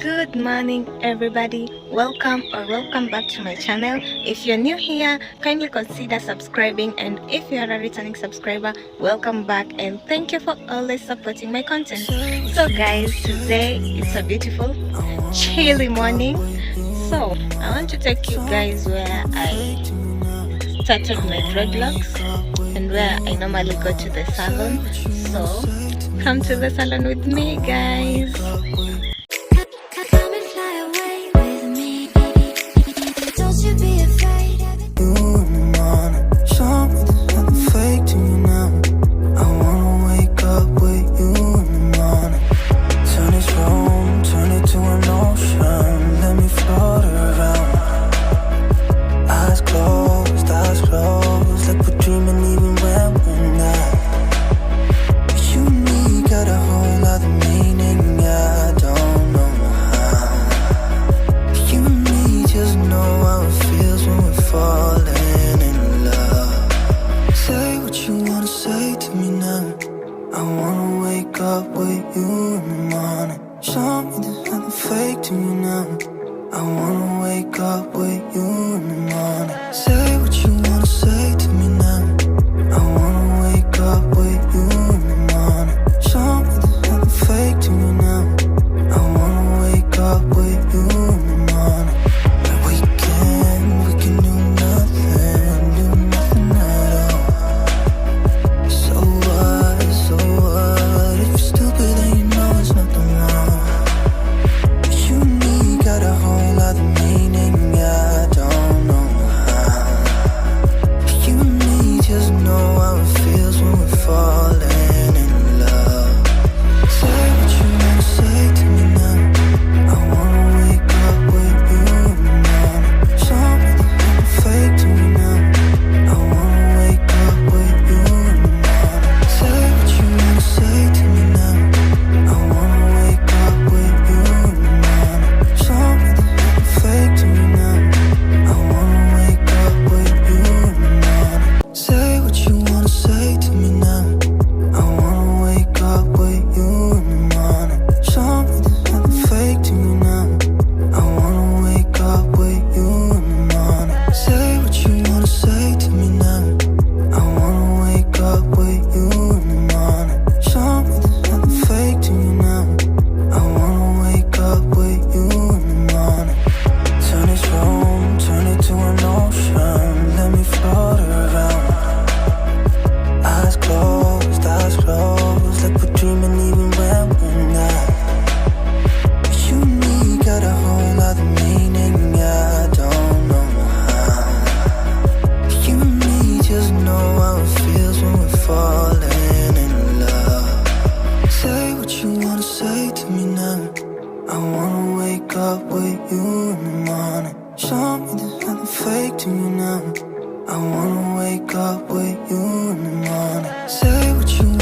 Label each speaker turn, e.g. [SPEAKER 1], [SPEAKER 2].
[SPEAKER 1] Good morning, everybody. Welcome back to my channel. If you're new here, kindly consider subscribing, and if you are a returning subscriber, welcome back and thank you for always supporting my content. So guys, today it's a beautiful chilly morning. So I want to take you guys where I started my dreadlocks and where I normally go to the salon. So come to the salon with me, guys.
[SPEAKER 2] I wanna wake up with you in the morning. Say what you